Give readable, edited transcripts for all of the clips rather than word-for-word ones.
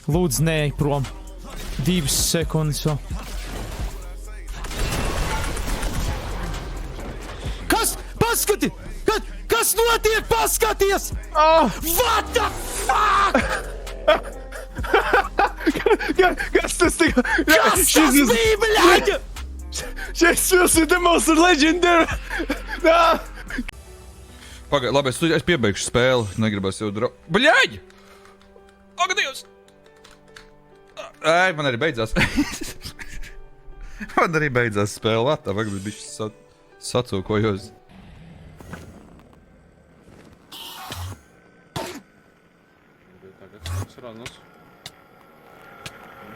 Lūdzu, nē, prom. 2 sekundes vēl. Kas? Paskati! Kas notiek? Paskaties! What the fuck? Kas tas tika? Kas tas bija, bļaļa? Šis ir the most legendary! Pagaid, labi, es piebeigšu spēli. Negribas jau Bļaļ! Ak, Dievs! Ej, man arī beidzās. Man arī beidzās spēle. Vatā, vajag bišķi sacūkojos. Tas ir Ragnus.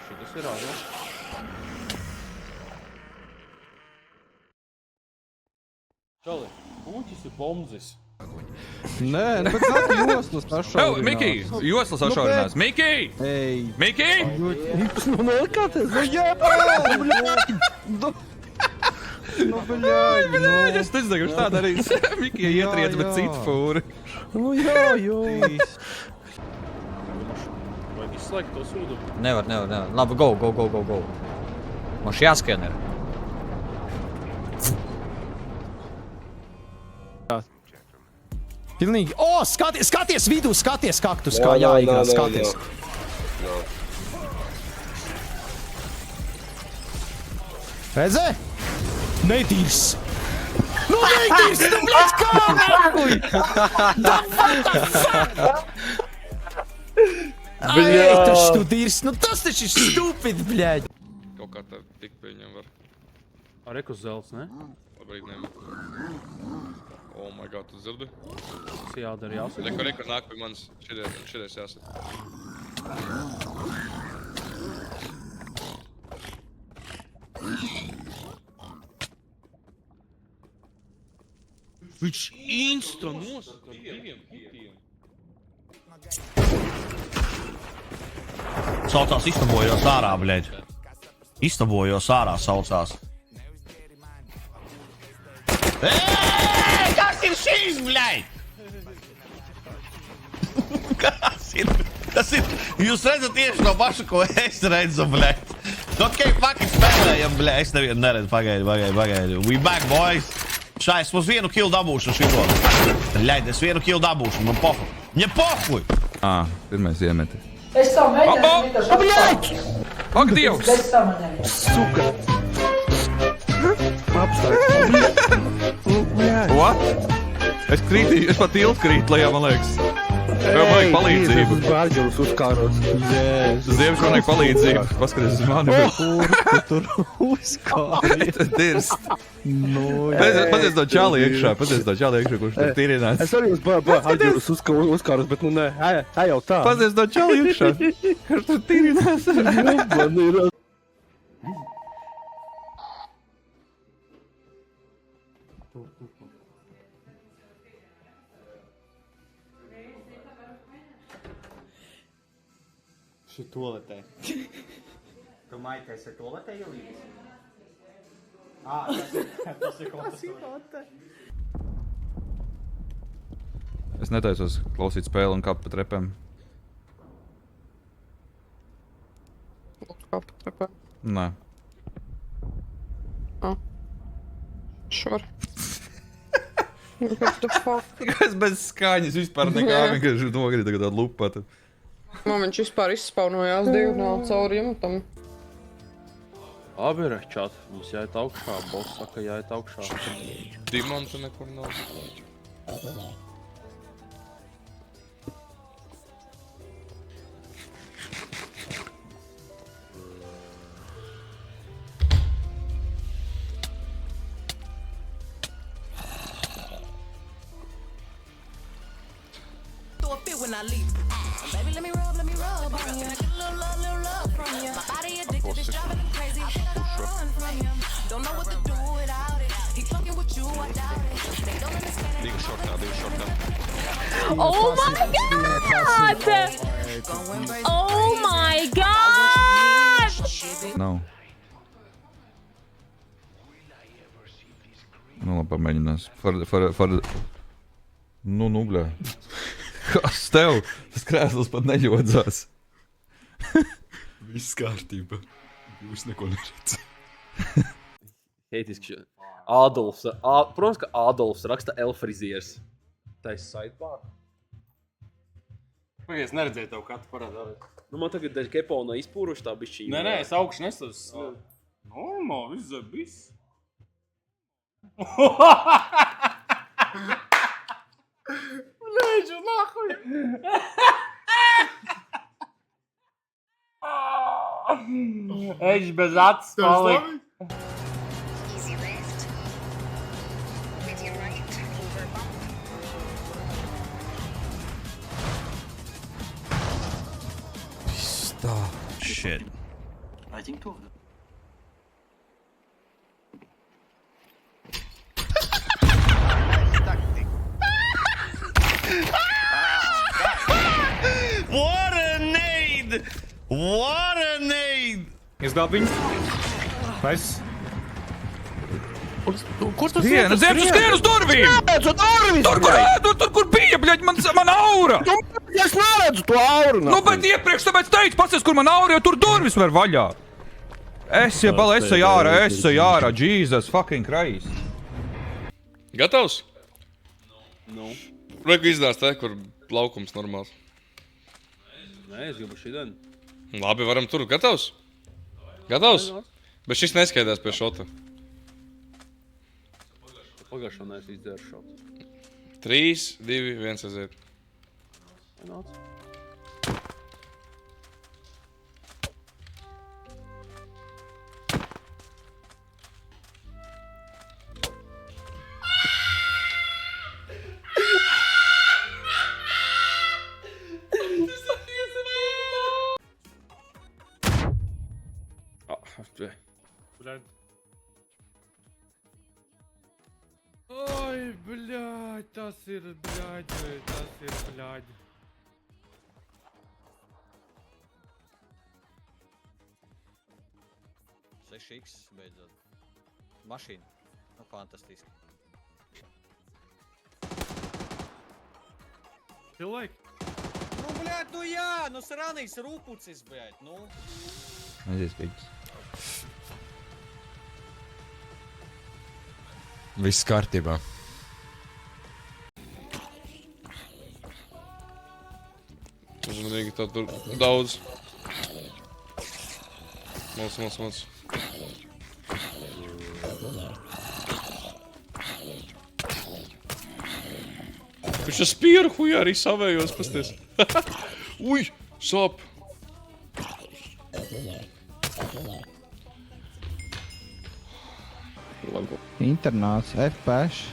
Tas ir Ragnus. Čali, puķis ir bombzis. Nē, bet nāk joslas sašaurinās. Miki! Joslas sašaurinās. Miki! Ej. Miki! Nu, nelikāties, nu jāpārāk, bļaļ! Nu, bļaļ, Es nezinu, ka tā darīs. Miki ietriec, bet citu fūri. nu jā. Vajag izslēgt to sūdu. Nevar. Labi, go. Mums jāskrien ir. Pilnīgi. O, skaties vidū, skaties kaktus, kā jāigrā, skaties. Redzē? Netīrs. Nu, netīrs, tu, bļaļ, kā nahuj? Ej, taču tu dīrs, nu tas taču ir stupid, bļaļ. Kaut kā tā tik pieņem var. Ar ekus zelts, ne? Labrīt, Oh my god, tu dzirdi? Tas jādara jāsaka. Reka nāk pie manis. Šities jāsaka. Viņš insta nosaka ar 2 hitiem. Saucās istabojos ārā, bļeļ. Istabojos ārā saucās. Kas ir šīs, bļeļ? Kas ir? Jūs redzat tieši no paša, ko es redzu, bļeļ. Kaut kā fucking spēlējam, bļeļ. Es nevienu neredzu, pagaidi. We back, boys. Šā, es mums 1 kill dabūšu šito. Bļeļ, es 1 kill dabūšu, man pohuj. Viņam pohuj! Pirmais iemeti. Es tam mēģināju vienkārši Ak, Dievs! bez samanējuma. Suka! Apstāj! What? Es pat ilgi krītu lejā, man liekas. Tev vajag palīdzību. Es bērģelus uzkāros. Ziemš, man vajag palīdzību. Paskaties uz mani. Tu tur uzkāri. Tas dirst. Nu, Paties to čāli iekšā, kurš tur tīrinās. Es arī uz bērģelus uzkāros, bet nu nē, ej jau tā. Paties to čāli iekšā, kurš tur tīrinās. Man ir... Šī toaletē. Tu maitēs ar toaletē ielīdis? Tas ir kontestūra. Es netaisos klausīt spēli un kāpt pa trepēm. Kāp trepē? Nē. Sure. What the fuck? Es bez skaņas vispār nekā vienkārši nogrīju tagad tādu lupatu. Man viņš vispār izspaunojās diagonāli cauri jumtam. Labi ir, čat. Mums jāiet augšā. Boss saka, jāiet augšā. Dimanta nekur nav. When I leave, baby, let me rub on you. Get a little love from you. My body addicted, it's driving me crazy. I think I gotta run from him. Don't know what to do without it. He fucking with you, I doubt it. They don't understand it. Big short now. Oh my god! Oh my god! Nav. Nu, labi, pamēģinās. Nu, bļā. Kas tev? Tas krēsls pat neļodzās. Viss kārtībā. Jūs neko neredzat. Heitiski. Ādolfs. Protams, ka Ādolfs raksta Elfrizieris. Taisa sidebar. Pagaid, es neredzēju tev katru parādā. Nu, man tagad daļa kepona izpūruši tā bišķiņa. Nē, es augšu nesos. Normāli, viss zabis. Блядь, нахуй! Ej, bez acis paliek. Easy left. Medium right. Over bump. Shit. I think two. What a nade! What a nade! Izglāb viņu. Mēs. Skrien uz durvīm! Tur, kur bija, bļaļ, man aura! Es neredzu to auru! Nu, bet iepriekš tāpēc teicu, pasies, kur man aura, jo tur durvis var vaļā. Es ārā, Jesus fucking Christ. Gatavs? Nu. Reku izdās te, kur laukums normāls. Nē, es gribu šitien. Labi, varam tur. Gatavs? Gatavs? Bet šis neskaidās pie šota. Pagājušā neesmu izdzēru šotu. 3, 2, 1, aiziet. Nāc. Ой, блядь, tas ir, блядь. 6x beidzot. Mašīna. Nu, fantastiski. Cilvēki? Nu, bļāt, nu jā, nu sranīgs rūpucis, bļāt, nu. Aizies, beigas. Viss kārtībā. Uzmanīgi, tā tur daudz. Moc. Viņš ar spieru hujā arī savējos, pasties. Uj, sāp. Internāts, FPS.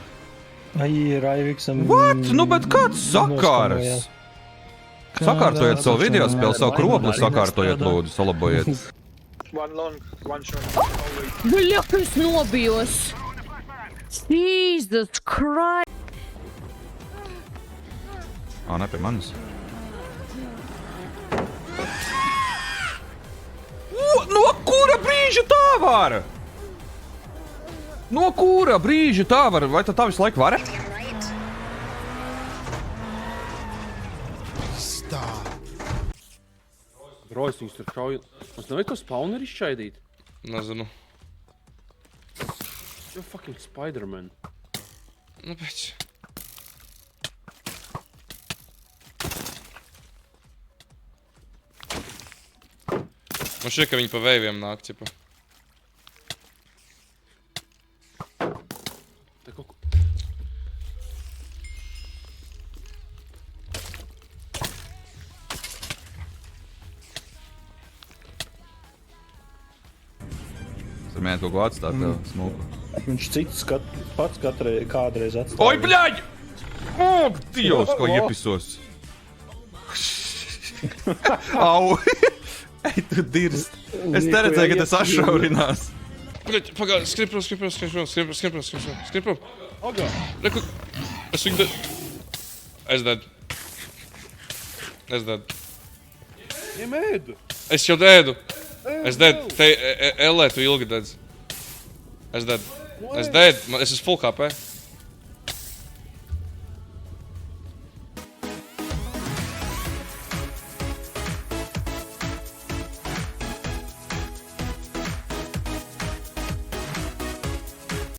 Ai, Raiviksam. What? Nu, bet kāds sakāras? Sakārtojiet savu video spēli, savu kropli sakārtojiet, lūdzu, salabojiet. Bļa, ka es nobijos! Jesus Christ! Ā, ne pie manis. No kura brīža tā var? No kura brīža tā var? Vai tā visu laiku var? Drojas viņus tur krauj. Mums nevajag to spawneri izšķaidīt. Nezinu. You're fucking Spider-Man. Nu, pēc. Man šķiet, ka viņi pa veiviem nāk, cipa. Te kaut ko... Tur mēģināt kaut ko atstāt tev smuku. Viņš cits pats kādreiz atstāja. Oi, bļaļ! O, Dievs, ko iepisos. Au! Ej, tu dirst. Es neredzēju, ka tas atšaurinās. Bļaļ, pagād, skrien prom. Agā! Reku, es viņu dead. Es dead. Ņem ēdu! Es jau ēdu. Es dead. Te, Elē, tu ilgi dedz. Es dead. Es esmu full HP.